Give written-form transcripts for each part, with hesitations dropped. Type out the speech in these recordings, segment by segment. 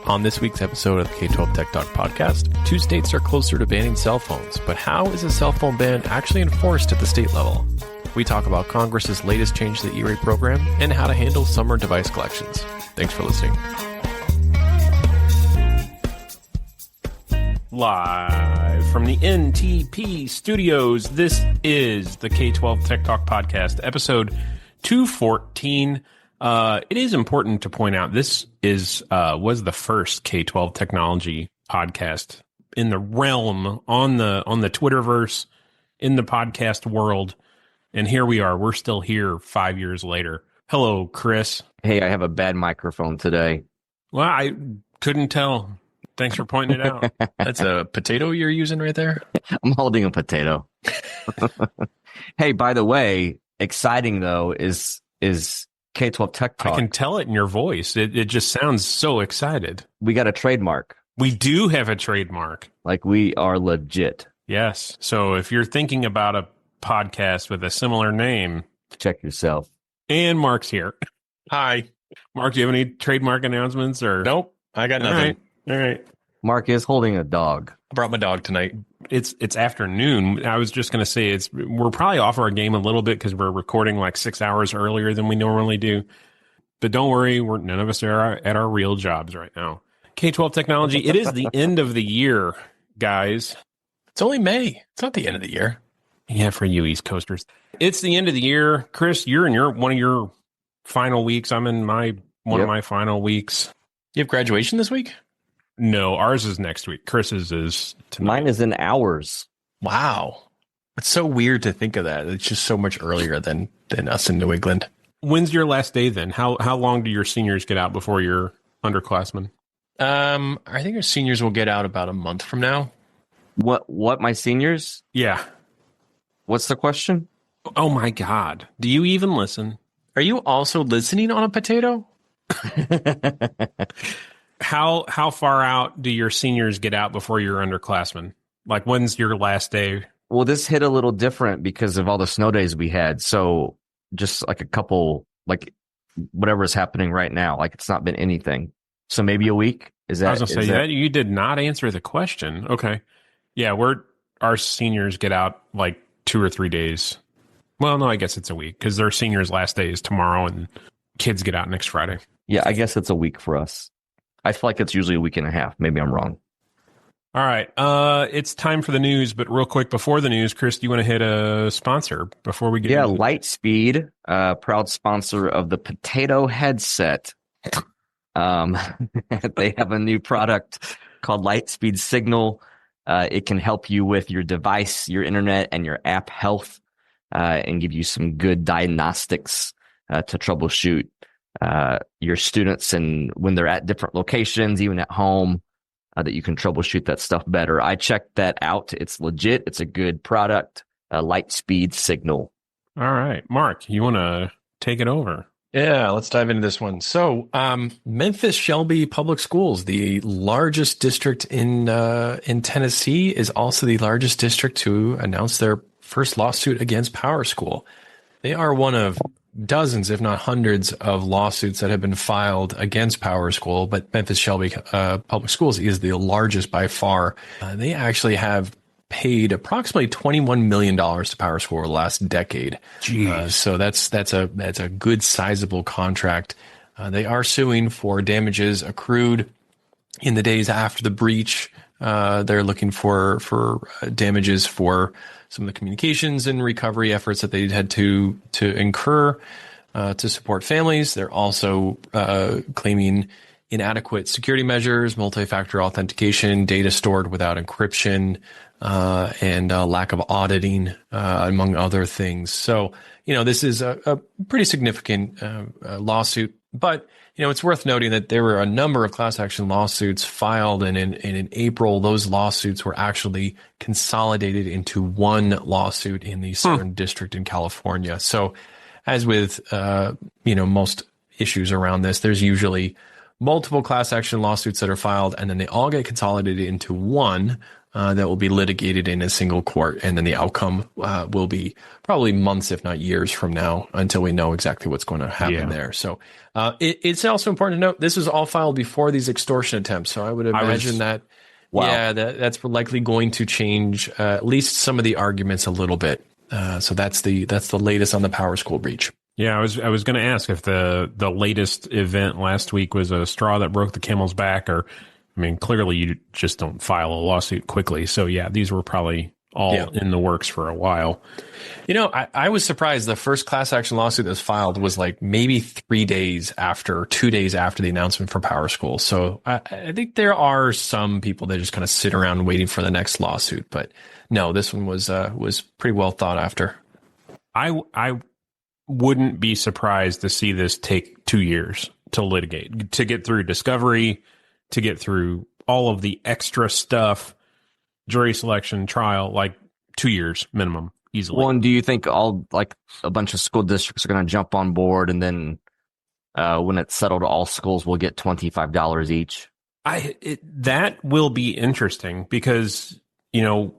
On this week's episode of the K12 Tech Talk podcast, 2 states are closer to banning cell phones, but how is a cell phone ban actually enforced at the state level? We talk about Congress's latest change to the E-rate program and how to handle summer device collections. Thanks for listening. Live from the NTP studios, this is the K12 Tech Talk podcast, episode 214. It is important to point out this was the first K12 technology podcast in the realm on the Twitterverse, in the podcast world, and here we are. We're still here 5 years later. Hello, Chris. Hey, I have a bad microphone today. Well, I couldn't tell. Thanks for pointing it out. That's a potato you're using right there? I'm holding a potato. Hey, by the way, exciting though is K12 Tech Talk. I can tell it in your voice. It just sounds so excited. We got a trademark. We do have a trademark. Like, we are legit. Yes. So if you're thinking about a podcast with a similar name, check yourself. And Mark's here. Hi. Mark, do you have any trademark announcements? Or Nope. I got nothing. All right. Mark is holding a dog. I brought my dog tonight. It's afternoon. I was just going to say we're probably off our game a little bit because we're recording like 6 hours earlier than we normally do. But don't worry, none of us are at our real jobs right now. K12 Technology, it is the end of the year, guys. It's only May. It's not the end of the year. Yeah, for you East Coasters. It's the end of the year. Chris, you're in one of your final weeks. I'm in one of my final weeks. You have graduation this week? No, ours is next week. Chris's is tonight. Mine is in hours. Wow. It's so weird to think of that. It's just so much earlier than us in New England. When's your last day then? How long do your seniors get out before your underclassmen? I think our seniors will get out about a month from now. What, my seniors? Yeah. What's the question? Oh my God. Do you even listen? Are you also listening on a potato? How far out do your seniors get out before your underclassmen? Like, when's your last day? Well, this hit a little different because of all the snow days we had. So just like a couple, like whatever is happening right now, like it's not been anything. So maybe a week. Is that? I was gonna say that you did not answer the question. Okay, yeah, our seniors get out like 2 or 3 days. Well, no, I guess it's a week because their seniors' last day is tomorrow, and kids get out next Friday. Yeah, I guess it's a week for us. I feel like it's usually a week and a half. Maybe I'm wrong. All right. It's time for the news, but real quick before the news, Chris, do you want to hit a sponsor before we get into Lightspeed, proud sponsor of the potato headset. They have a new product called Lightspeed Signal. It can help you with your device, your internet, and your app health, and give you some good diagnostics to troubleshoot your students, and when they're at different locations, even at home, that you can troubleshoot that stuff better. I checked that out. It's legit. It's a good product. Lightspeed Signal. All right, Mark, you want to take it over? Yeah, let's dive into this one. So, Memphis Shelby Public Schools, the largest district in Tennessee, is also the largest district to announce their first lawsuit against PowerSchool. They are one of dozens, if not hundreds, of lawsuits that have been filed against PowerSchool, but Memphis Shelby Public Schools is the largest by far. They actually have paid approximately $21 million to PowerSchool over the last decade. So that's a good sizable contract. They are suing for damages accrued in the days after the breach. They're looking for damages for some of the communications and recovery efforts that they had to incur to support families. They're also claiming inadequate security measures, multi-factor authentication, data stored without encryption, and lack of auditing, among other things. So, this is a pretty significant lawsuit, but it's worth noting that there were a number of class action lawsuits filed, and in April, those lawsuits were actually consolidated into one lawsuit in the Southern District in California. So, as with most issues around this, there's usually multiple class action lawsuits that are filed, and then they all get consolidated into one that will be litigated in a single court. And then the outcome will be probably months, if not years from now, until we know exactly what's going to happen there. So it's also important to note this was all filed before these extortion attempts. So I would imagine that's likely going to change at least some of the arguments a little bit. So that's the latest on the PowerSchool breach. Yeah, I was going to ask if the latest event last week was a straw that broke the camel's back, or, I mean, clearly you just don't file a lawsuit quickly. So yeah, these were probably all in the works for a while. You know, I was surprised the first class action lawsuit that was filed was like maybe 2 days after the announcement for PowerSchool. So I think there are some people that just kind of sit around waiting for the next lawsuit. But no, this one was pretty well thought after. I wouldn't be surprised to see this take 2 years to litigate, to get through discovery, to get through all of the extra stuff, jury selection, trial, like 2 years minimum, easily. Well, and do you think a bunch of school districts are going to jump on board, and then when it's settled, all schools will get $25 each? That will be interesting because, you know,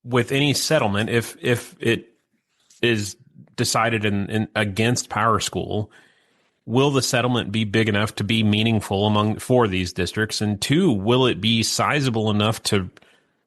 with any settlement, if it is decided in against PowerSchool, will the settlement be big enough to be meaningful for these districts? And two, will it be sizable enough to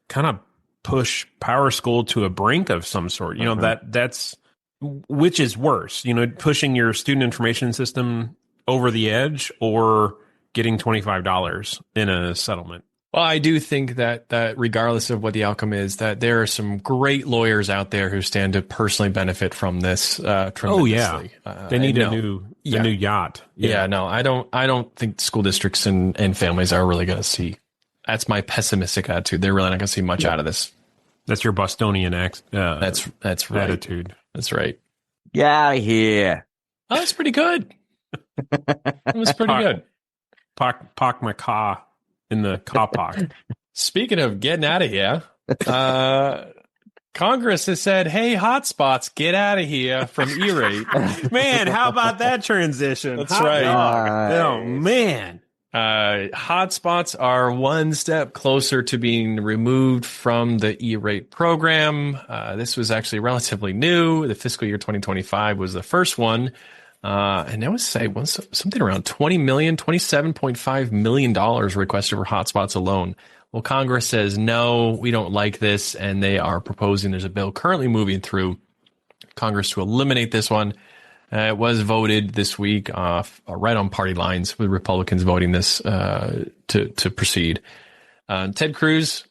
kind of push PowerSchool to a brink of some sort? You know, that's which is worse, you know, pushing your student information system over the edge or getting $25 in a settlement? Well, I do think that regardless of what the outcome is, that there are some great lawyers out there who stand to personally benefit from this tremendously. Oh yeah, they need a new yacht. Yeah, no, I don't think school districts and families are really going to see. That's my pessimistic attitude. They're really not going to see much out of this. That's your Bostonian that's right. attitude. That's right. Get out of here. Oh, that's pretty good. That was pretty good. Park my car in the car park. Speaking of getting out of here, Congress has said, "Hey, Hotspots, get out of here from E-rate." Man, how about that transition? That's right. Oh man. Hotspots are one step closer to being removed from the E-rate program. This was actually relatively new. The fiscal year 2025 was the first one. And that was something around $27.5 million requested for hotspots alone. Well, Congress says, no, we don't like this. And they are proposing, there's a bill currently moving through Congress to eliminate this one. It was voted this week right on party lines, with Republicans voting this to proceed. Ted Cruz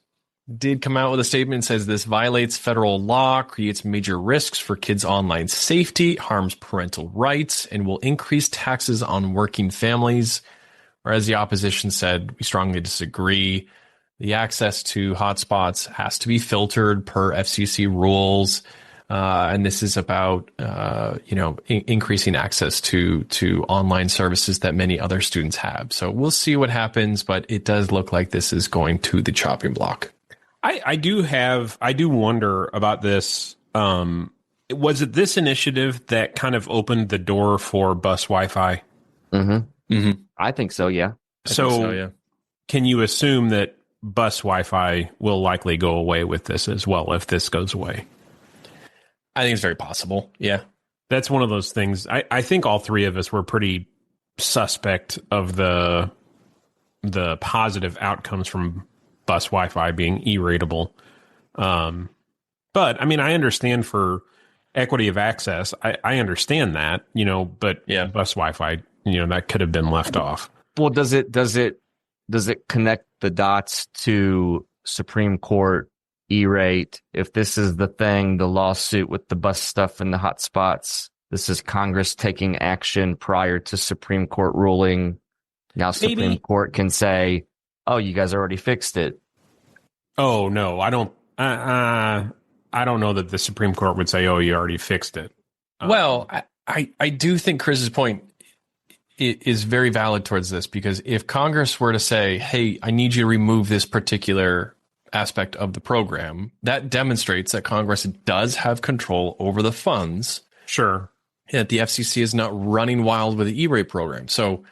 did come out with a statement and says this violates federal law, creates major risks for kids' online safety, harms parental rights, and will increase taxes on working families. Whereas the opposition said, we strongly disagree. The access to hotspots has to be filtered per FCC rules. And this is about, increasing access to online services that many other students have. So we'll see what happens, but it does look like this is going to the chopping block. I do wonder about this. Was it this initiative that kind of opened the door for bus Wi-Fi? Mm-hmm. Mm-hmm. I think so. Yeah. So can you assume that bus Wi-Fi will likely go away with this as well if this goes away? I think it's very possible. Yeah. That's one of those things. I think all three of us were pretty suspect of the positive outcomes from bus Wi-Fi being E-rateable. But I mean, I understand for equity of access. I understand that, but bus Wi-Fi, that could have been left off. Well, does it connect the dots to Supreme Court E-rate? If this is the thing, the lawsuit with the bus stuff and the hotspots, this is Congress taking action prior to Supreme Court ruling. Now Supreme Court can say, oh, you guys already fixed it. Oh, no, I don't know that the Supreme Court would say, oh, you already fixed it. Well, I do think Chris's point is very valid towards this, because if Congress were to say, hey, I need you to remove this particular aspect of the program, that demonstrates that Congress does have control over the funds. Sure. That the FCC is not running wild with the E-rate program. So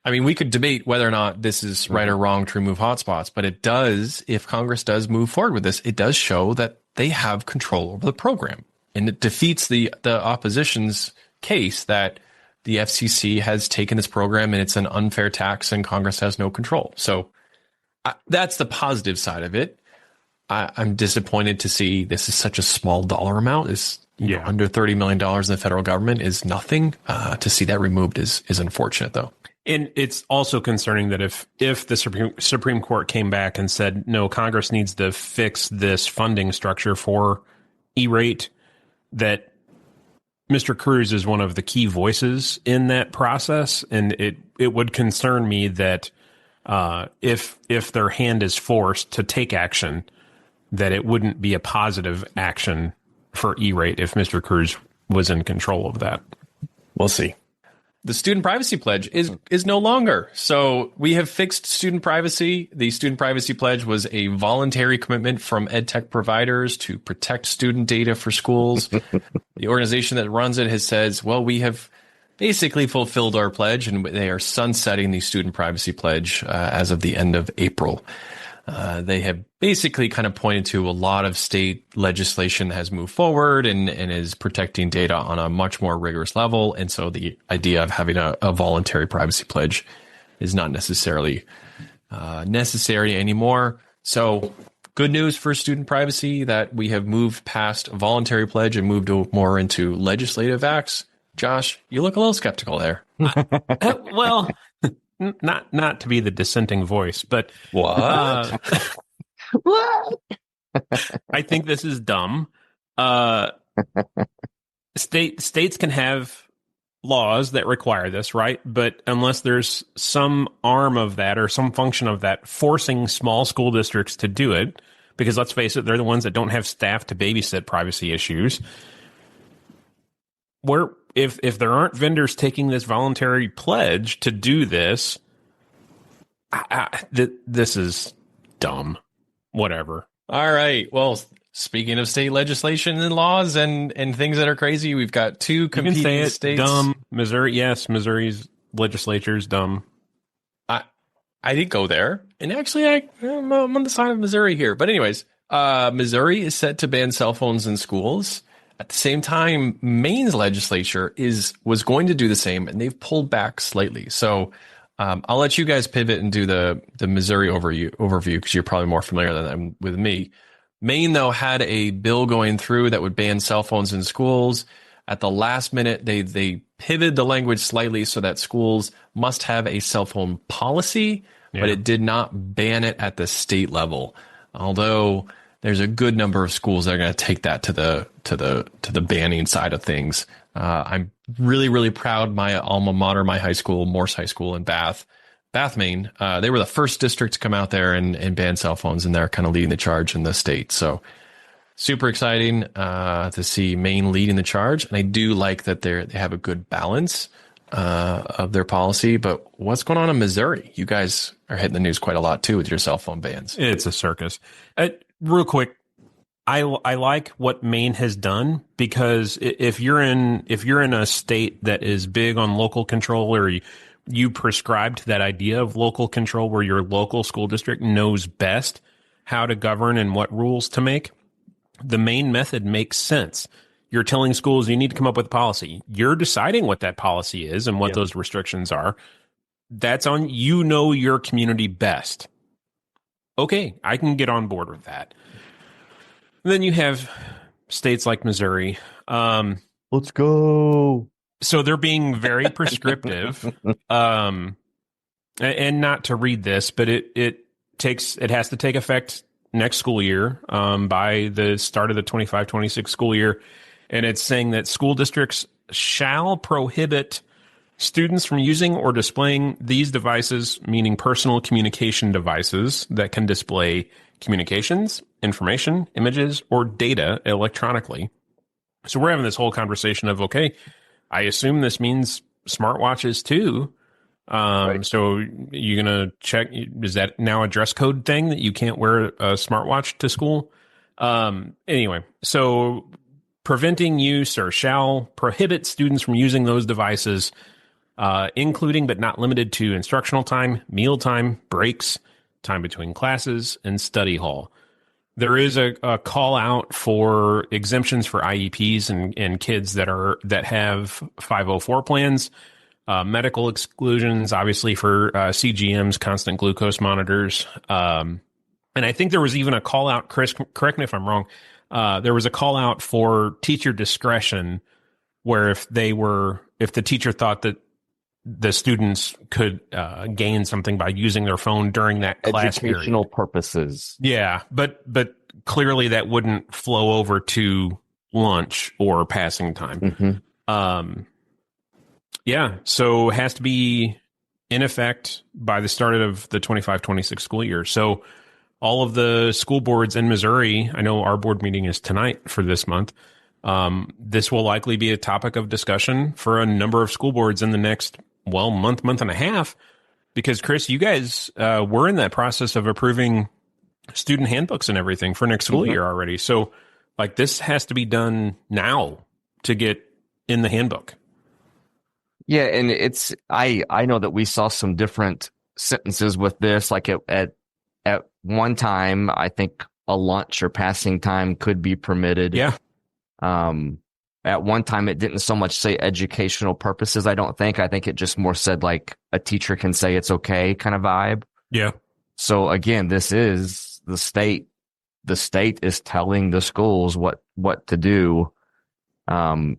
I mean, we could debate whether or not this is right or wrong to remove hotspots, but it does, if Congress does move forward with this, it does show that they have control over the program. And it defeats the opposition's case that the FCC has taken this program and it's an unfair tax and Congress has no control. So that's the positive side of it. I'm disappointed to see this is such a small dollar amount. Is under $30 million in the federal government is nothing. To see that removed is unfortunate, though. And it's also concerning that if the Supreme Court came back and said, no, Congress needs to fix this funding structure for E-rate, that Mr. Cruz is one of the key voices in that process. And it would concern me that if their hand is forced to take action, that it wouldn't be a positive action for E-rate if Mr. Cruz was in control of that. We'll see. The student privacy pledge is no longer. So we have fixed student privacy. The student privacy pledge was a voluntary commitment from EdTech providers to protect student data for schools. The organization that runs it has says, well, we have basically fulfilled our pledge, and they are sunsetting the student privacy pledge as of the end of April. They have basically kind of pointed to a lot of state legislation has moved forward and is protecting data on a much more rigorous level. And so the idea of having a voluntary privacy pledge is not necessarily necessary anymore. So good news for student privacy that we have moved past a voluntary pledge and moved more into legislative acts. Josh, you look a little skeptical there. Well, not to be the dissenting voice, but what? What? I think this is dumb. States can have laws that require this, right? But unless there's some arm of that or some function of that forcing small school districts to do it, because let's face it, they're the ones that don't have staff to babysit privacy issues. If there aren't vendors taking this voluntary pledge to do this, this is dumb. Whatever. All right. Well, speaking of state legislation and laws and things that are crazy, we've got two competing states. Dumb. Missouri, yes, Missouri's legislature is dumb. I did go there, and actually, I'm on the side of Missouri here. But anyways, Missouri is set to ban cell phones in schools. At the same time, Maine's legislature was going to do the same, and they've pulled back slightly. So I'll let you guys pivot and do the Missouri overview because you're probably more familiar than them with me. Maine, though, had a bill going through that would ban cell phones in schools. At the last minute, they pivoted the language slightly so that schools must have a cell phone policy, but it did not ban it at the state level. Although there's a good number of schools that are going to take that to the banning side of things. I'm really, really proud. My alma mater, my high school, Morse High School in Bath, Maine. They were the first district to come out there and ban cell phones, and they're kind of leading the charge in the state. So super exciting to see Maine leading the charge. And I do like that they have a good balance of their policy. But what's going on in Missouri? You guys are hitting the news quite a lot too with your cell phone bans. It's a circus. Real quick, I like what Maine has done, because if you're in a state that is big on local control, or you prescribe to that idea of local control, where your local school district knows best how to govern and what rules to make, the Maine method makes sense. You're telling schools you need to come up with a policy. You're deciding what that policy is and what those restrictions are. That's on you. Know your community best. Okay, I can get on board with that. And then you have states like Missouri. Let's go. So they're being very prescriptive. And not to read this, but it has to take effect next school year, by the start of the 25-26 school year. And it's saying that school districts shall prohibit students from using or displaying these devices, meaning personal communication devices that can display communications, information, images, or data electronically. So we're having this whole conversation of, okay, I assume this means smartwatches too. Right. So you're going to check, is that now a dress code thing that you can't wear a smartwatch to school? Anyway, so preventing use or shall prohibit students from using those devices including but not limited to instructional time, meal time, breaks, time between classes, and study hall. There is a call out for exemptions for IEPs and kids that have 504 plans, medical exclusions, obviously for CGMs, constant glucose monitors. And I think there was even a call out, Chris, correct me if I'm wrong. There was a call out for teacher discretion where if the teacher thought that the students could gain something by using their phone during that class Educational period. purposes. Yeah, but clearly that wouldn't flow over to lunch or passing time. Yeah, so it has to be in effect by the start of the 25-26 school year. So all of the school boards in Missouri, I know our board meeting is tonight for this month. This will likely be a topic of discussion for a number of school boards in the next, month and a half, because Chris, you guys were in that process of approving student handbooks and everything for next school year already. So like this has to be done now to get in the handbook. Yeah, and it's I know that we saw some different sentences with this. Like at one time, I think a lunch or passing time could be permitted. Yeah. At one time, it didn't so much say educational purposes. I think it just more said like a teacher can say it's okay kind of vibe. Yeah. So again, this is the state. The state is telling the schools what to do. And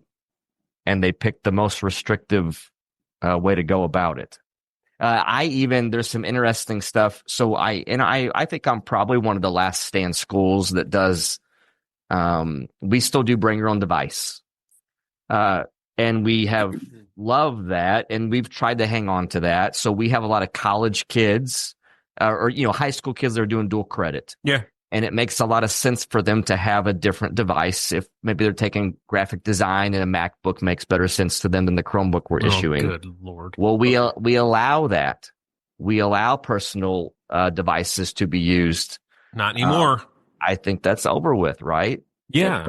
they picked the most restrictive way to go about it. There's some interesting stuff. So I think I'm probably one of the last stand schools that does. We still do bring your own device. And we have loved that, and we've tried to hang on to that. So we have a lot of college kids or high school kids that are doing dual credit. Yeah. And it makes a lot of sense for them to have a different device. If maybe they're taking graphic design and a MacBook makes better sense to them than the Chromebook we're issuing. Good Lord. Well, we allow that. We allow personal devices to be used. Not anymore. I think that's over with, right? Yeah.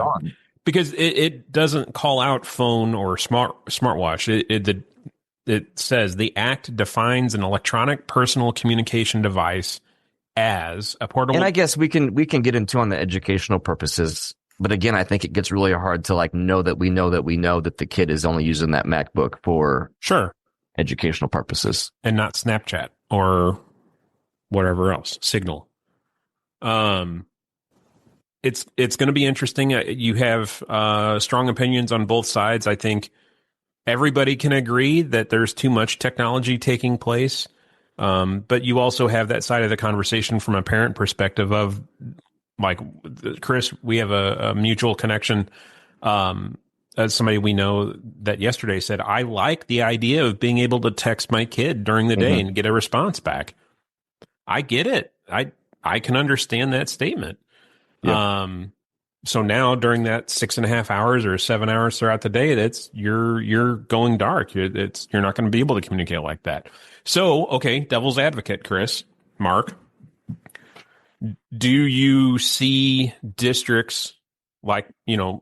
Because it doesn't call out phone or smartwatch. It says the act defines an electronic personal communication device as a portable. And I guess we can get into on the educational purposes, but again, I think it gets really hard to like know that the kid is only using that MacBook for educational purposes and not Snapchat or whatever else, Signal. It's going to be interesting. You have strong opinions on both sides. I think everybody can agree that there's too much technology taking place. But you also have that side of the conversation from a parent perspective of like, Chris, we have a mutual connection. As somebody we know that yesterday said, I like the idea of being able to text my kid during the day and get a response back. I get it. I can understand that statement. Yeah. So now during that 6.5 hours or 7 hours throughout the day, you're going dark. You're not going to be able to communicate like that. So, okay, devil's advocate, Chris, Mark, do you see districts like,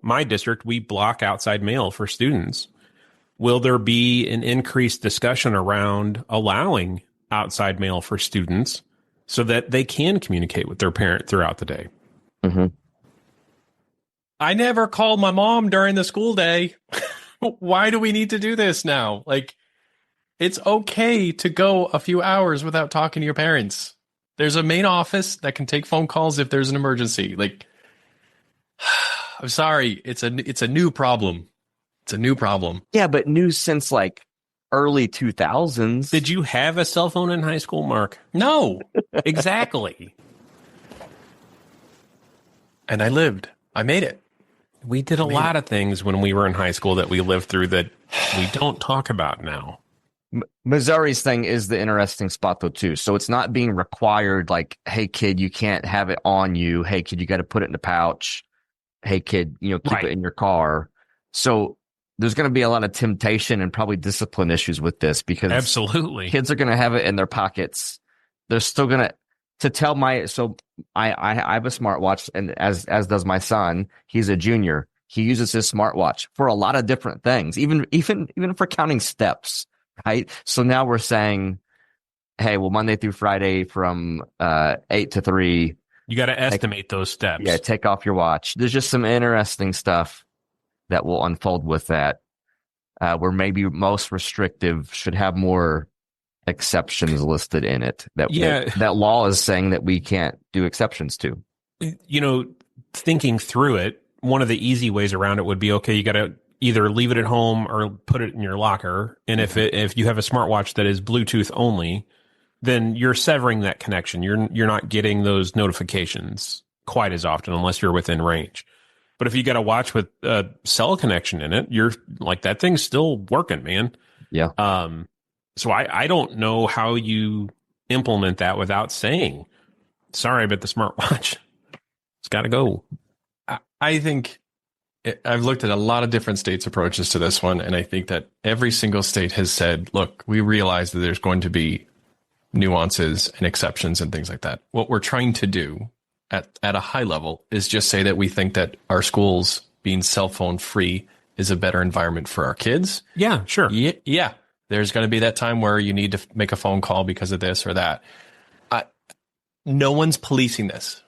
my district, we block outside mail for students. Will there be an increased discussion around allowing outside mail for students so that they can communicate with their parent throughout the day? Mm-hmm. I never called my mom during the school day. Why do we need to do this now? Like, it's okay to go a few hours without talking to your parents. There's a main office that can take phone calls if there's an emergency. Like, I'm sorry, it's a new problem. It's a new problem. Yeah, but new since like early 2000s. Did you have a cell phone in high school, Mark? No. Exactly. And I made it. We did a lot of things when we were in high school that we lived through that we don't talk about now. Missouri's thing is the interesting spot though too. So it's not being required like, hey kid, you can't have it on you. Hey kid, you got to put it in the pouch. Hey kid, keep it in your car. So there's going to be a lot of temptation and probably discipline issues with this because absolutely kids are going to have it in their pockets. They're still going to tell I have a smartwatch, and as does my son. He's a junior. He uses his smartwatch for a lot of different things, even for counting steps. Right. So now we're saying, hey, well, Monday through Friday from 8 to 3. You got to estimate those steps. Yeah, take off your watch. There's just some interesting stuff that will unfold with that. Where maybe most restrictive should have more exceptions listed in it. That law is saying that we can't do exceptions to. Thinking through it, one of the easy ways around it would be, okay, you got to either leave it at home or put it in your locker. And if you have a smartwatch that is Bluetooth only, then you're severing that connection. You're not getting those notifications quite as often unless you're within range. But if you got a watch with a cell connection in it, you're like, that thing's still working, man. Yeah. So I don't know how you implement that without saying, sorry, but the smartwatch, it's got to go. I think I've looked at a lot of different states' approaches to this one, and I think that every single state has said, look, we realize that there's going to be nuances and exceptions and things like that. What we're trying to do at a high level is just say that we think that our schools being cell phone free is a better environment for our kids. Yeah, sure. Yeah. There's going to be that time where you need to make a phone call because of this or that. No one's policing this.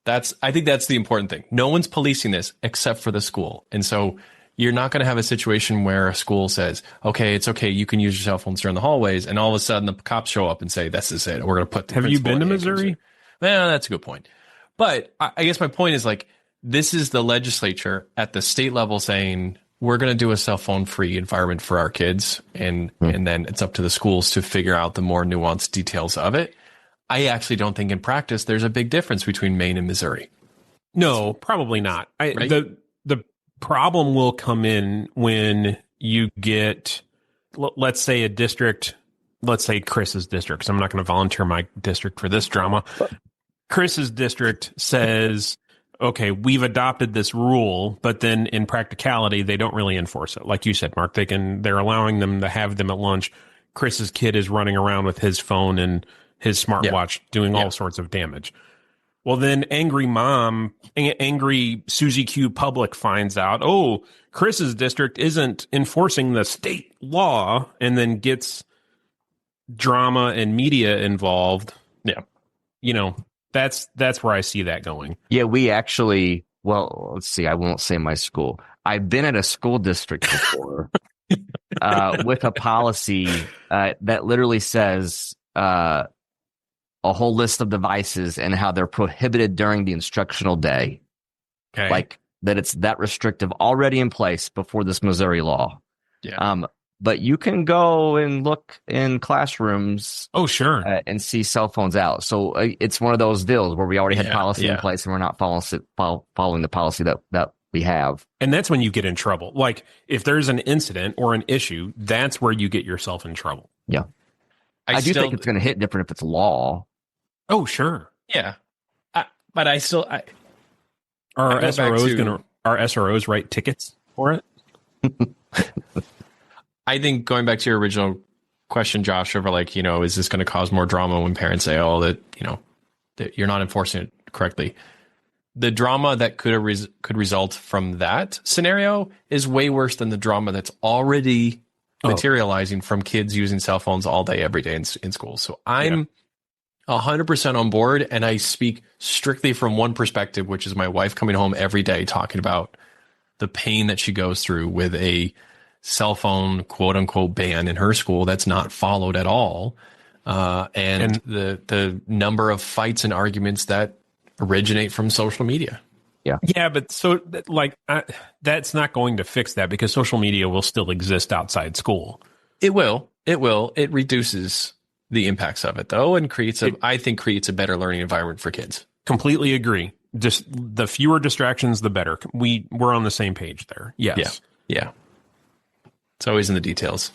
I think that's the important thing. No one's policing this except for the school. And so you're not going to have a situation where a school says, okay, it's okay, you can use your cell phones during the hallways. And all of a sudden the cops show up and say, this is it. We're going to put the Have you been to Missouri? Well, that's a good point. But I guess my point is, like, this is the legislature at the state level saying, we're going to do a cell phone free environment for our kids. And then it's up to the schools to figure out the more nuanced details of it. I actually don't think in practice there's a big difference between Maine and Missouri. No, probably not. Right? The problem will come in when you get, let's say a district, let's say Chris's district, because I'm not going to volunteer my district for this drama. Chris's district says, okay, we've adopted this rule, but then in practicality, they don't really enforce it. Like you said, Mark, they're allowing them to have them at lunch. Chris's kid is running around with his phone and his smartwatch doing all sorts of damage. Well, then angry Susie Q Public finds out, oh, Chris's district isn't enforcing the state law, and then gets drama and media involved. Yeah. That's where I see that going. Yeah, we actually, well, let's see, I won't say my school. I've been at a school district before with a policy that literally says a whole list of devices and how they're prohibited during the instructional day. Okay. Like that it's that restrictive already in place before this Missouri law. Yeah. But you can go and look in classrooms. Oh, sure. And see cell phones out. So it's one of those deals where we already had policy in place and we're not following the policy that we have. And that's when you get in trouble. Like if there's an incident or an issue, that's where you get yourself in trouble. Yeah. I do think it's going to hit different if it's law. Oh, sure. Yeah. But I still... Are SROs write tickets for it? I think going back to your original question, Josh, over like, is this going to cause more drama when parents say, oh, that you're not enforcing it correctly? The drama that could result from that scenario is way worse than the drama that's already materializing from kids using cell phones all day, every day in school. So I'm 100% on board, and I speak strictly from one perspective, which is my wife coming home every day talking about the pain that she goes through with a cell phone quote unquote ban in her school that's not followed at all. And the number of fights and arguments that originate from social media. Yeah, but so that's not going to fix that because social media will still exist outside school. It will. It reduces the impacts of it though, and creates a better learning environment for kids. Completely agree. Just the fewer distractions, the better. We're on the same page there. Yes. Yeah. It's always in the details.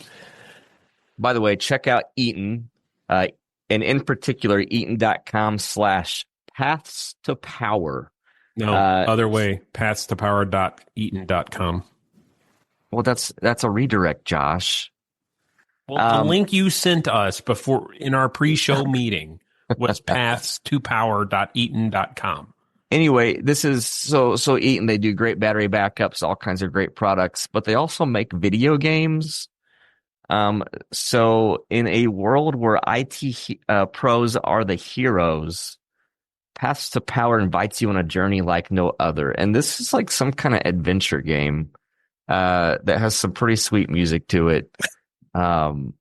By the way, check out Eaton, and in particular, eaton.com/paths to power. No, other way, pathstopower.eaton.com. Well, that's a redirect, Josh. Well, the link you sent us before in our pre-show meeting was pathstopower.eaton.com. Anyway, this is so Eaton, they do great battery backups, all kinds of great products, but they also make video games. So in a world where pros are the heroes, Paths to Power invites you on a journey like no other. And this is like some kind of adventure game that has some pretty sweet music to it. So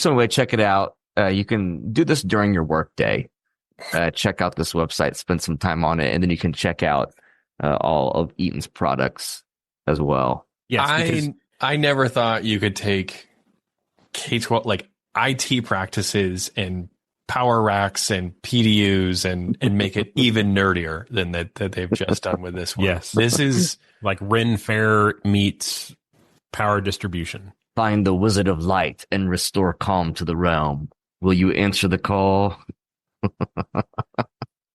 anyway, check it out. You can do this during your workday. Check out this website, spend some time on it, and then you can check out all of Eaton's products as well. Yes, I never thought you could take K12 like IT practices and power racks and PDUs and make it even nerdier than that they've just done with this one. Yes. This is like Ren Fair meets power distribution. Find the Wizard of Light and restore calm to the realm. Will you answer the call?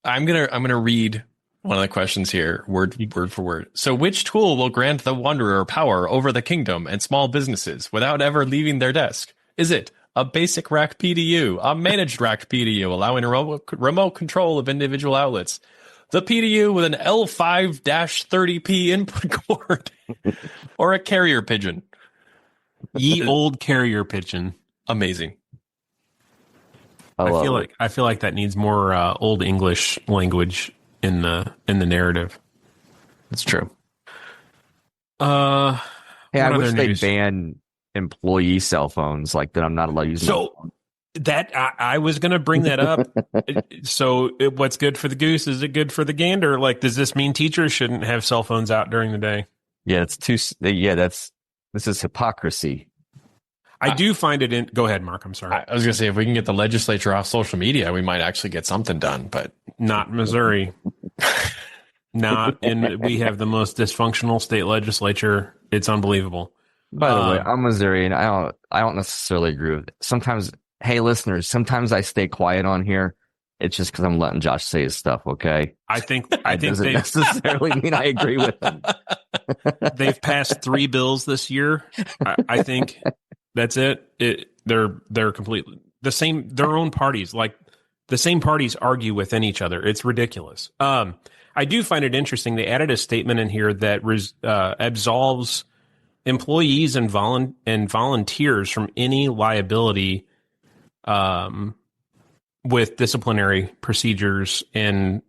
I'm gonna read one of the questions here, word for word. So which tool will grant the wanderer power over the kingdom and small businesses without ever leaving their desk? Is it a basic rack PDU, a managed rack PDU allowing remote control of individual outlets, the PDU with an L5-30P input cord, or a carrier pigeon? Ye old carrier pigeon. Amazing. I feel like that needs more old English language in the narrative. That's true. Hey, I wish they'd ban employee cell phones, like that I'm not allowed to use. So that I was going to bring that up. So what's good for the goose? Is it good for the gander? Like, does this mean teachers shouldn't have cell phones out during the day? Yeah, this is hypocrisy. I do find it in. Go ahead, Mark. I'm sorry. I was going to say, if we can get the legislature off social media, we might actually get something done, but not Missouri. Not in. We have the most dysfunctional state legislature. It's unbelievable. By the way, I'm Missouri, and I don't necessarily agree with it. Sometimes, hey, listeners, sometimes I stay quiet on here. It's just because I'm letting Josh say his stuff. Okay. I think doesn't necessarily mean I agree with him. They've passed 3 bills this year. I think that's it. They're completely the same. Their own parties, like the same parties, argue within each other. It's ridiculous. I do find it interesting. They added a statement in here that absolves employees and volunteers from any liability with disciplinary procedures and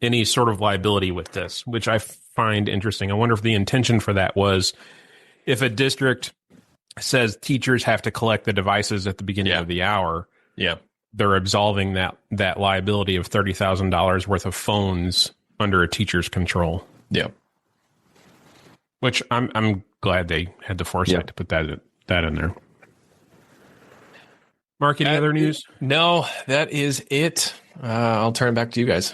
any sort of liability with this, which I find interesting. I wonder if the intention for that was if a district says teachers have to collect the devices at the beginning of the hour. Yeah. They're absolving that liability of $30,000 worth of phones under a teacher's control. Yeah. Which I'm glad they had the foresight to put that in there. Mark, any other news? No, that is it. I'll turn it back to you guys.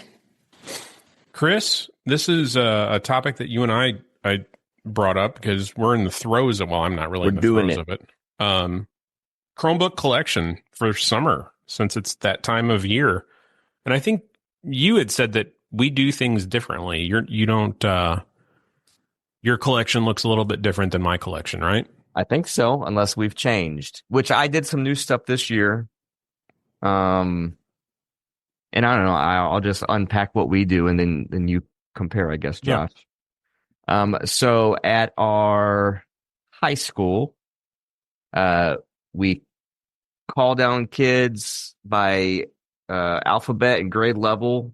Chris, this is a topic that you and I brought up because we're in the throes of, well, I'm not really in the throes of it. Chromebook collection for summer, since it's that time of year. And I think you had said that we do things differently. You don't, your collection looks a little bit different than my collection, right? I think so, unless we've changed, which I did some new stuff this year. And I don't know, I'll just unpack what we do and then you compare, I guess, Josh. Yeah. So at our high school, we call down kids by alphabet and grade level.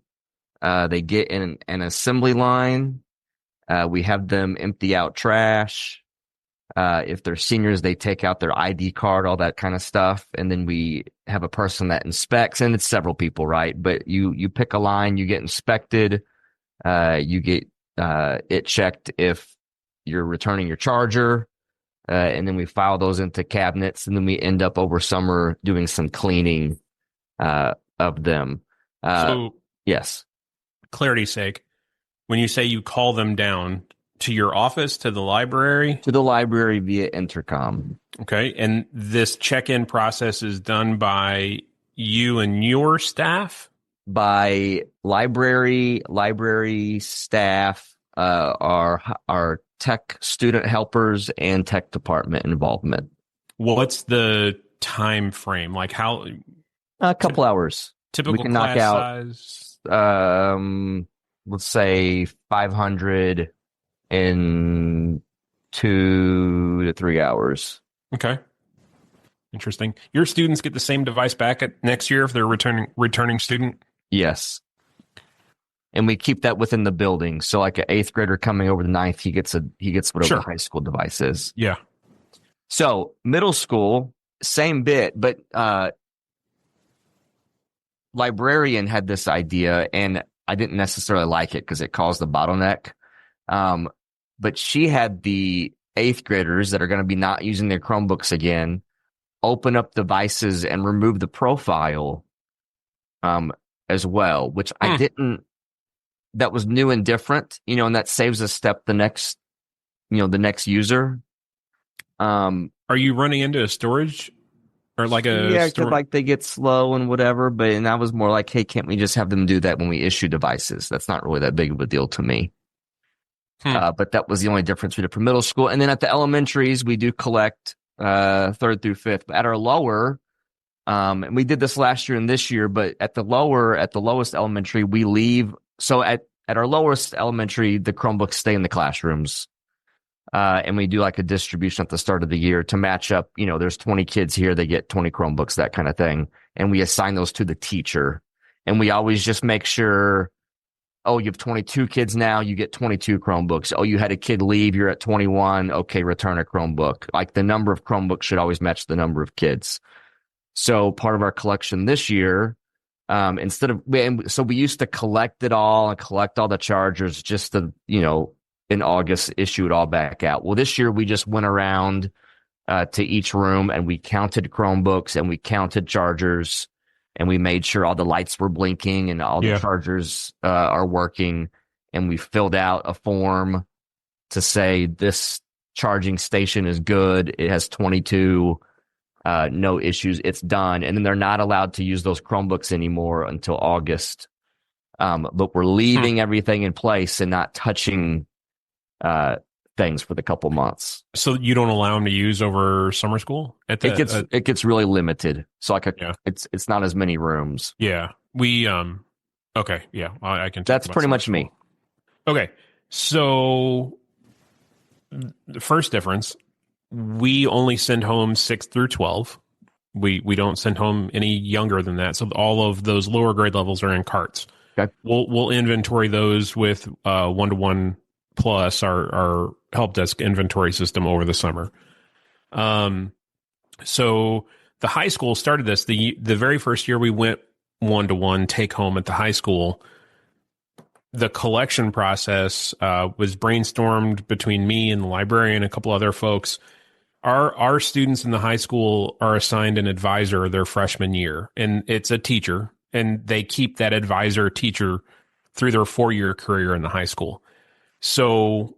They get in an assembly line. We have them empty out trash. If they're seniors, they take out their ID card, all that kind of stuff. And then we have a person that inspects, and it's several people, right? But you pick a line, you get inspected, you get it checked if you're returning your charger, and then we file those into cabinets, and then we end up over summer doing some cleaning of them. So, yes. Clarity's sake, when you say you call them down, to your office, to the library? To the library via intercom. Okay. And this check-in process is done by you and your staff? By library staff, our tech student helpers, and tech department involvement. What's the time frame? Like how? A couple hours. Typical we can class knock out, size? Let's say 500 in 2 to 3 hours. Okay. Interesting. Your students get the same device back at next year if they're returning student? Yes. And we keep that within the building. So like an 8th grader coming over the 9th, he gets whatever Sure. the high school device is. Yeah. So middle school, same bit, but librarian had this idea, and I didn't necessarily like it because it caused a bottleneck. But she had the 8th graders that are going to be not using their Chromebooks again open up devices and remove the profile as well, which I didn't. That was new and different, and that saves a step the next user. Are you running into a storage or like a yeah, like they get slow and whatever, and I was more like, hey, can't we just have them do that when we issue devices? That's not really that big of a deal to me. But that was the only difference we did for middle school. And then at the elementaries, we do collect 3rd through 5th. But at our lower, and we did this last year and this year, but at the lowest elementary, we leave. So at our lowest elementary, the Chromebooks stay in the classrooms. And we do like a distribution at the start of the year to match up. There's 20 kids here, they get 20 Chromebooks, that kind of thing. And we assign those to the teacher. And we always just make sure, oh, you have 22 kids now, you get 22 Chromebooks. Oh, you had a kid leave, you're at 21. Okay, return a Chromebook. Like the number of Chromebooks should always match the number of kids. So part of our collection this year, so we used to collect it all and collect all the chargers just to, in August, issue it all back out. Well, this year we just went around to each room and we counted Chromebooks and we counted chargers and we made sure all the lights were blinking and all the chargers are working. And we filled out a form to say this charging station is good. It has 22, no issues. It's done. And then they're not allowed to use those Chromebooks anymore until August. But we're leaving everything in place and not touching things for the couple months. So you don't allow them to use over summer school? It gets really limited. So it's not as many rooms. Yeah. We okay, yeah. I can. That's pretty much school. me. Okay. So the first difference, we only send home 6 through 12. We don't send home any younger than that. So all of those lower grade levels are in carts. Okay. We'll inventory those with 1-to-1 plus our help desk inventory system over the summer. So the high school started this. The very first year we went 1-to-1 take home at the high school. The collection process was brainstormed between me and the librarian and a couple other folks. Our students in the high school are assigned an advisor their freshman year, and it's a teacher, and they keep that advisor teacher through their 4-year career in the high school. So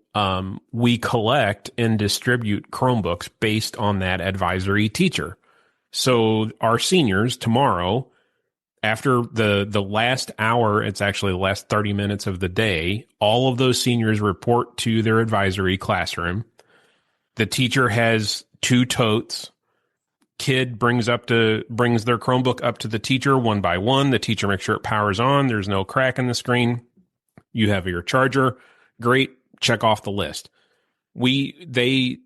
we collect and distribute Chromebooks based on that advisory teacher. So our seniors tomorrow, after the last hour, it's actually the last 30 minutes of the day, all of those seniors report to their advisory classroom. The teacher has 2 totes. Kid brings their Chromebook up to the teacher one by one. The teacher makes sure it powers on. There's no crack in the screen. You have your charger. Great. Check off the list. They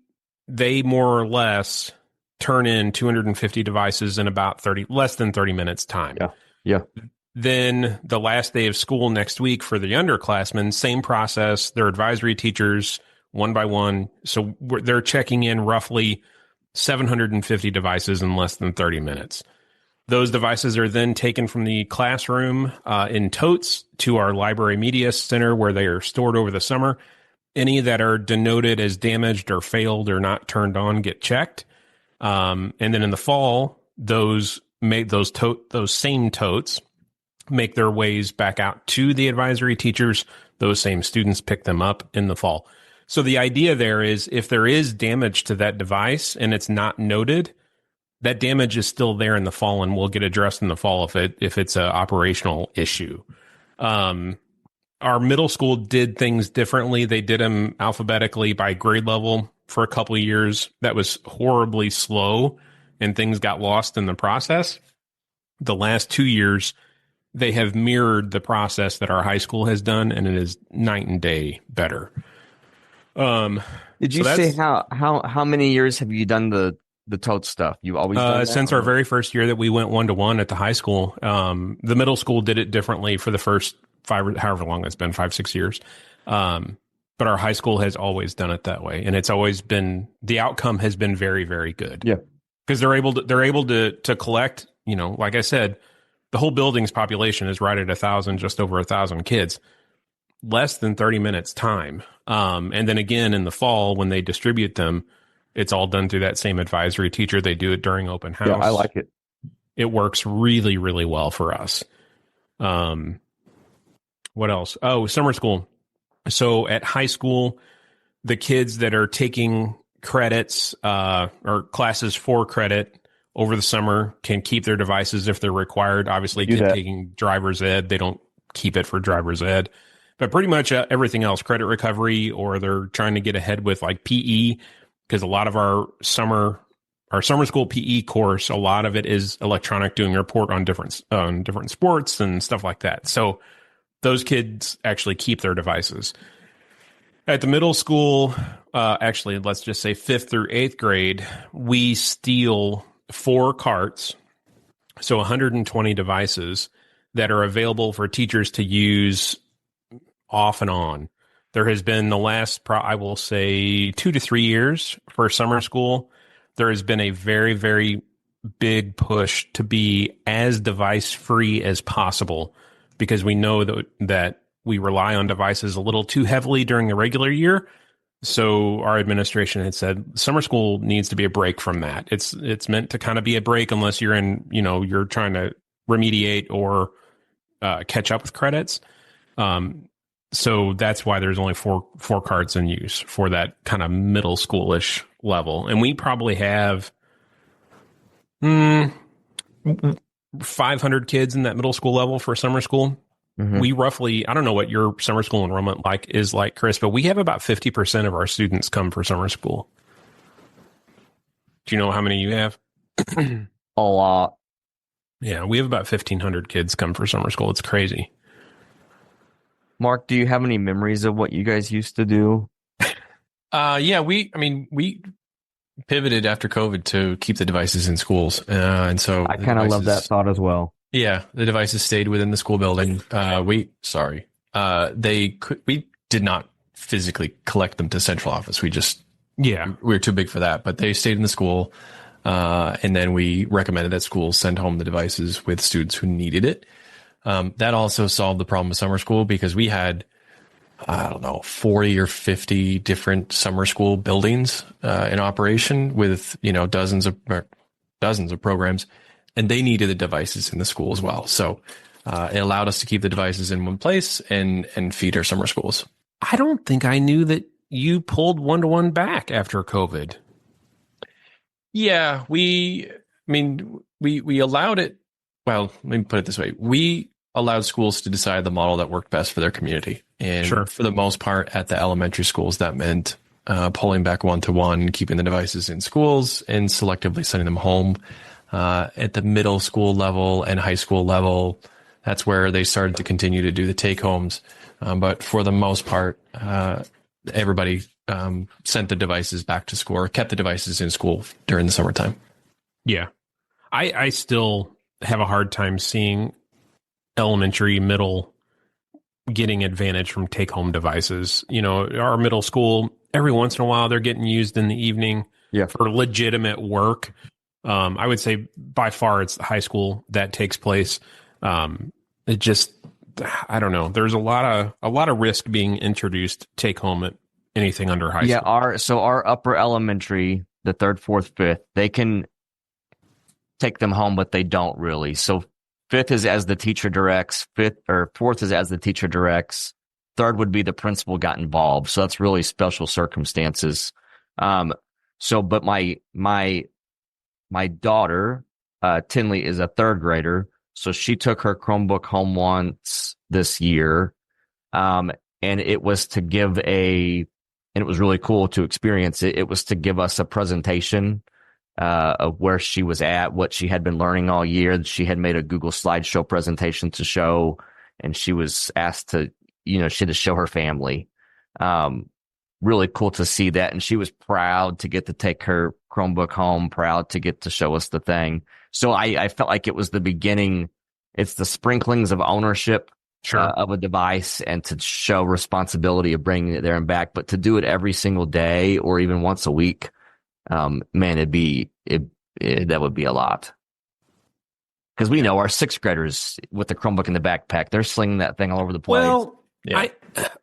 more or less turn in 250 devices in about less than 30 minutes time. Yeah. Then the last day of school next week for the underclassmen, same process. Their advisory teachers, one by one. So they're checking in roughly 750 devices in less than 30 minutes. Those devices are then taken from the classroom in totes to our library media center where they are stored over the summer. Any that are denoted as damaged or failed or not turned on get checked. And then in the fall, those same totes make their ways back out to the advisory teachers. Those same students pick them up in the fall. So the idea there is if there is damage to that device and it's not noted, that damage is still there in the fall and will get addressed in the fall if it's an operational issue. Our middle school did things differently. They did them alphabetically by grade level for a couple of years. That was horribly slow and things got lost in the process. The last 2 years, they have mirrored the process that our high school has done, and it is night and day better. Did you say how many years have you done the the tote stuff? You've always done that? Since our very first year that we went 1-to-1 at the high school. The middle school did it differently for the first however long it's been, 5-6 years. But our high school has always done it that way, and it's always been, the outcome has been very, very good. Yeah, because they're able to collect. Like I said, the whole building's population is right at 1,000, just over 1,000 kids. Less than 30 minutes time. And then again in the fall when they distribute them, it's all done through that same advisory teacher. They do it during open house. yeah, I like it. It works really, really well for us. What else? Oh, summer school. So at high school, the kids that are taking credits or classes for credit over the summer can keep their devices if they're required. Obviously, taking driver's ed, they don't keep it for driver's ed. But pretty much everything else, credit recovery, or they're trying to get ahead with like PE, because a lot of our summer school PE course, a lot of it is electronic, doing a report on different sports and stuff like that. So those kids actually keep their devices. At the middle school, actually, let's just say 5th through 8th grade, we steal 4 carts, so 120 devices that are available for teachers to use off and on. There has been the last, I will say, 2 to 3 years for summer school. There has been a very, very big push to be as device free as possible, because we know that we rely on devices a little too heavily during the regular year. So our administration had said summer school needs to be a break from that. It's meant to kind of be a break unless you're you're trying to remediate or catch up with credits. So that's why there's only four cards in use for that kind of middle schoolish level. And we probably have 500 kids in that middle school level for summer school. Mm-hmm. We roughly, I don't know what your summer school enrollment is like, Chris, but we have about 50% of our students come for summer school. Do you know how many you have? A lot. Yeah, we have about 1,500 kids come for summer school. It's crazy. Mark, do you have any memories of what you guys used to do? Yeah, we pivoted after COVID to keep the devices in schools. And so I kind of love that thought as well. Yeah, the devices stayed within the school building. We did not physically collect them to central office. We were too big for that, but they stayed in the school. And then we recommended that schools send home the devices with students who needed it. That also solved the problem with summer school, because we had, 40 or 50 different summer school buildings in operation with, dozens of programs, and they needed the devices in the school as well. So it allowed us to keep the devices in one place and feed our summer schools. I don't think I knew that you pulled 1-to-1 back after COVID. Yeah, we allowed it. Well, let me put it this way. We allowed schools to decide the model that worked best for their community. And for the most part, at the elementary schools, that meant pulling back 1-to-1, keeping the devices in schools, and selectively sending them home. At the middle school level and high school level, that's where they started to continue to do the take homes. But for the most part, everybody sent the devices back to school, or kept the devices in school during the summertime. Yeah. I still have a hard time seeing elementary, middle getting advantage from take home devices. Our middle school, every once in a while, they're getting used in the evening for legitimate work. I would say by far it's the high school that takes place. It just, I don't know. There's a lot of risk being introduced take home at anything under high school. Our upper elementary, the 3rd, 4th, 5th, they can take them home, but they don't really. So 5th is as the teacher directs, 4th is as the teacher directs. 3rd would be the principal got involved. So that's really special circumstances. But my daughter, Tinley, is a 3rd grader. So she took her Chromebook home once this year. And it was to give and it was really cool to experience it. It was to give us a presentation of where she was at, what she had been learning all year. She had made a Google slideshow presentation to show, and she was asked to, she had to show her family. really cool to see that. And she was proud to get to take her Chromebook home, proud to get to show us the thing. So I felt like it was the beginning. It's the sprinklings of ownership of a device and to show responsibility of bringing it there and back. But to do it every single day or even once a week, man, that would be a lot. Because we know our sixth graders with the Chromebook in the backpack, they're slinging that thing all over the place. Well,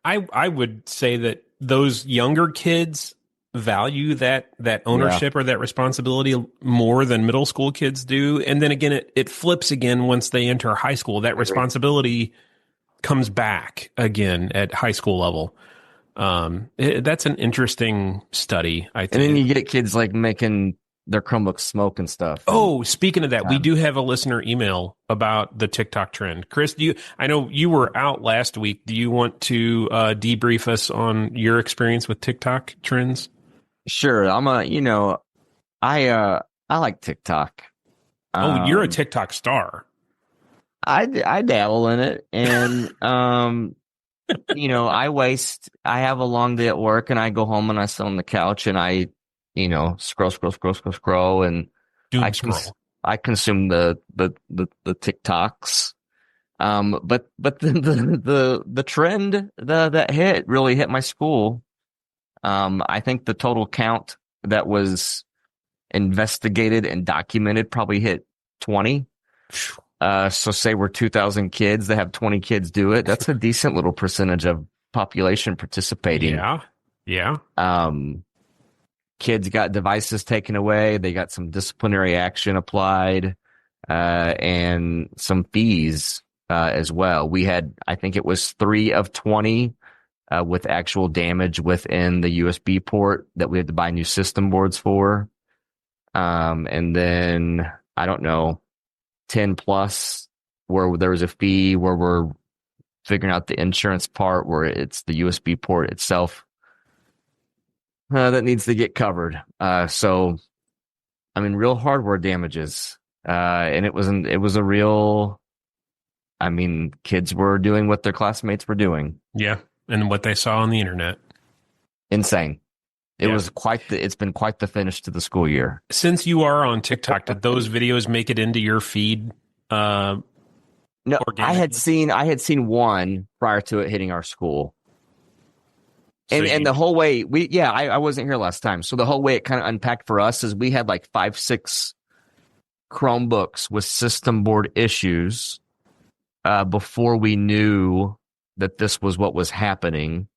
I would say that those younger kids value that ownership or that responsibility more than middle school kids do. And then again, it flips again once they enter high school. That responsibility comes back again at high school level. That's an interesting study, I think. And then you get kids like making their Chromebooks smoke and stuff. Oh, speaking of that, we do have a listener email about the TikTok trend. Chris, I know you were out last week. Do you want to debrief us on your experience with TikTok trends? Sure. I like TikTok. Oh, you're a TikTok star. I dabble in it, and I have a long day at work, and I go home and I sit on the couch and I scroll, and I consume the TikToks. But the trend that really hit my school. I think the total count that was investigated and documented probably hit 20. So say we're 2,000 kids, they have 20 kids do it. That's a decent little percentage of population participating. Yeah. Kids got devices taken away. They got some disciplinary action applied, and some fees, as well. We had, I think it was 3 of 20, with actual damage within the USB port that we had to buy new system boards for. And then, I don't know, 10 plus where there was a fee where we're figuring out the insurance part where it's the USB port itself that needs to get covered. So, I mean, real hardware damages. And it was a real, I mean, kids were doing what their classmates were doing. Yeah. And what they saw on the internet. Insane. It's been quite the finish to the school year. Since you are on TikTok, did those videos make it into your feed? No, I had seen one prior to it hitting our school. And the whole way I wasn't here last time. So the whole way it kind of unpacked for us is we had like 5-6 Chromebooks with system board issues, before we knew that this was what was happening.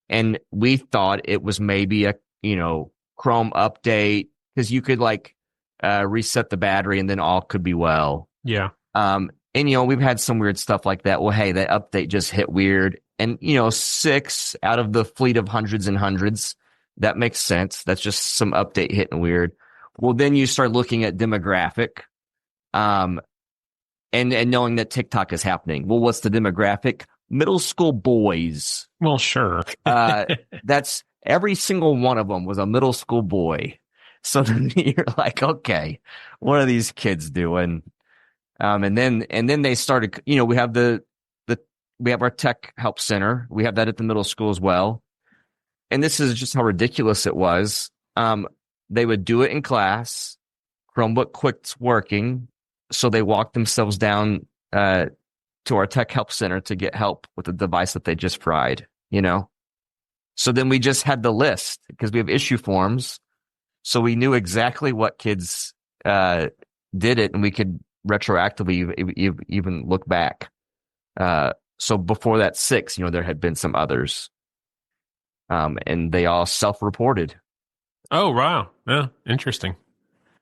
And we thought it was maybe a, Chrome update, because you could reset the battery and then all could be well. Yeah. And we've had some weird stuff like that. Well, hey, that update just hit weird. And 6 out of the fleet of hundreds and hundreds, that makes sense. That's just some update hitting weird. Well, then you start looking at demographic, and knowing that TikTok is happening. Well, what's the demographic? Middle school boys. Well, sure. That's every single one of them was a middle school boy. So then you're like, okay, what are these kids doing? And then they started, we have we have our tech help center. We have that at the middle school as well. And this is just how ridiculous it was. They would do it in class. Chromebook quits working. So they walked themselves down, to our tech help center to get help with the device that they just fried, So then we just had the list because we have issue forms. So we knew exactly what kids did it, and we could retroactively even look back. So before that 6, there had been some others. And they all self-reported. Oh, wow. Yeah, interesting.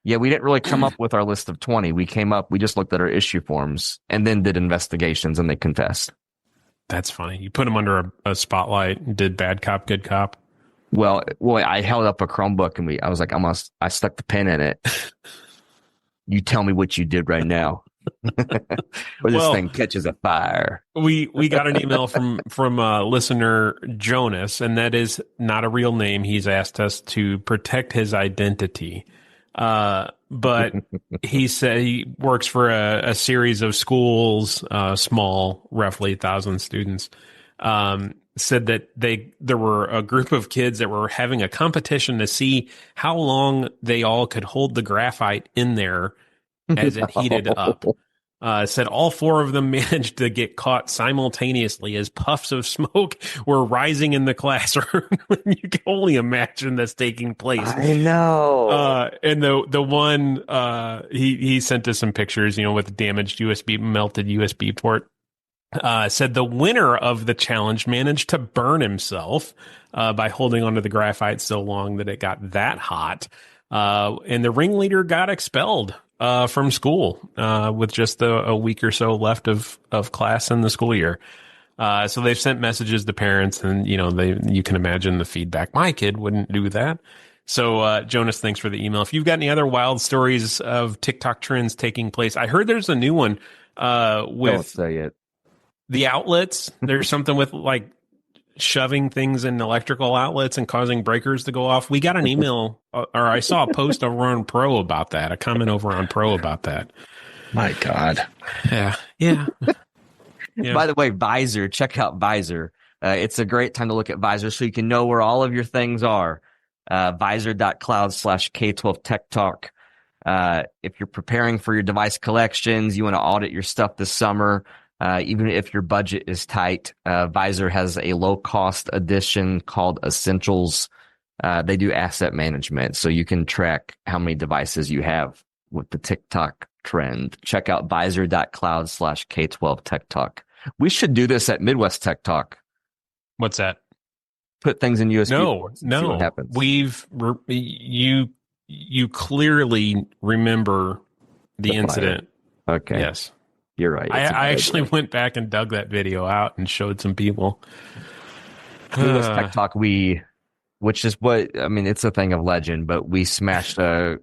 Yeah, we didn't really come up with our list of 20. We just looked at our issue forms and then did investigations, and they confessed. That's funny. You put them under a spotlight and did bad cop, good cop. Well, I held up a Chromebook and I was like, I stuck the pen in it. You tell me what you did right now. Or this thing catches a fire. We got an email from listener Jonas, and that is not a real name. He's asked us to protect his identity. But he said he works for a series of schools, small, roughly 1,000 students. said that there were a group of kids that were having a competition to see how long they all could hold the graphite in there as it heated up. Said all four of them managed to get caught simultaneously as puffs of smoke were rising in the classroom. You can only imagine that's taking place. I know. And the one he sent us some pictures, with damaged melted USB port. Said the winner of the challenge managed to burn himself by holding onto the graphite so long that it got that hot. And the ringleader got expelled from school with just a week or so left of class in the school year. So they've sent messages to parents, and you can imagine the feedback. My kid wouldn't do that. So Jonas, thanks for the email. If you've got any other wild stories of TikTok trends taking place, I heard there's a new one with Don't say it. The outlets. There's something with like shoving things in electrical outlets and causing breakers to go off. We got an email, or I saw a post over on Pro about that, a comment over on Pro about that. My God. Yeah. By the way, VIZOR, check out VIZOR. It's a great time to look at VIZOR so you can know where all of your things are. VIZOR.cloud/K12 Tech Talk. If you're preparing for your device collections, you want to audit your stuff this summer, even if your budget is tight, VIZOR has a low-cost edition called Essentials. They do asset management, so you can track how many devices you have with the TikTok trend. Check out VIZOR.cloud/K12 Tech Talk. We should do this at Midwest Tech Talk. What's that? Put things in USB. No. See what happens. You clearly remember the incident. Fire. Okay. Yes. You're right. I actually went back and dug that video out and showed some people. Midwest Tech Talk, which is it's a thing of legend, but we smashed a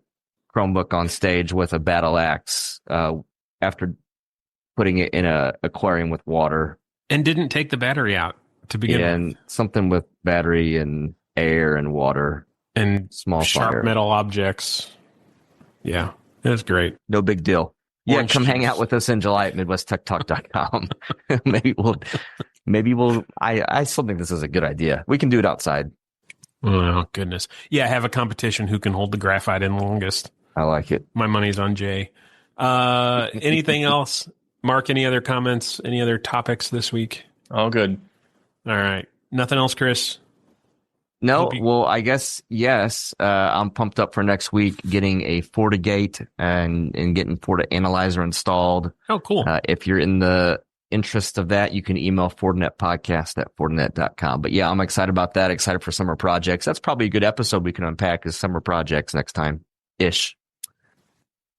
Chromebook on stage with a battle axe after putting it in a aquarium with water. And didn't take the battery out to begin with. And something with battery and air and water. And small sharp fire. Metal objects. Yeah, it was great. No big deal. Orange come juice. hang out with us in July at MidwestTechTalk.com. maybe we'll, I still think this is a good idea. We can do it outside. Oh, goodness. Yeah, have a competition who can hold the graphite in longest. I like it. My money's on Jay. Anything else? Mark, any other comments? Any other topics this week? All good. All right. Nothing else, Chris? No, well, I guess, yes. I'm pumped up for next week getting a FortiGate and getting FortiAnalyzer installed. Oh, cool. If you're in the interest of that, you can email FortinetPodcast@Fortinet.com. But yeah, I'm excited about that. Excited for summer projects. That's probably a good episode we can unpack is summer projects next time-ish.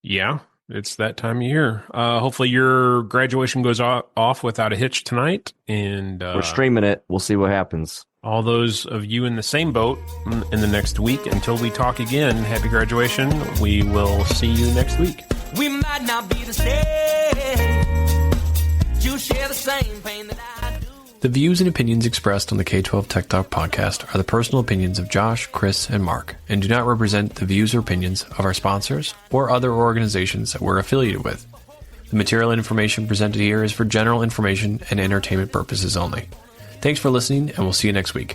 Yeah, it's that time of year. Hopefully your graduation goes off without a hitch tonight. And we're streaming it. We'll see what happens. All those of you in the same boat in the next week, until we talk again, happy graduation. We will see you next week. We might not be the same. You share the same pain that I do. The views and opinions expressed on the K12 Tech Talk podcast are the personal opinions of Josh, Chris, and Mark, and do not represent the views or opinions of our sponsors or other organizations that we're affiliated with. The material and information presented here is for general information and entertainment purposes only. Thanks for listening, and we'll see you next week.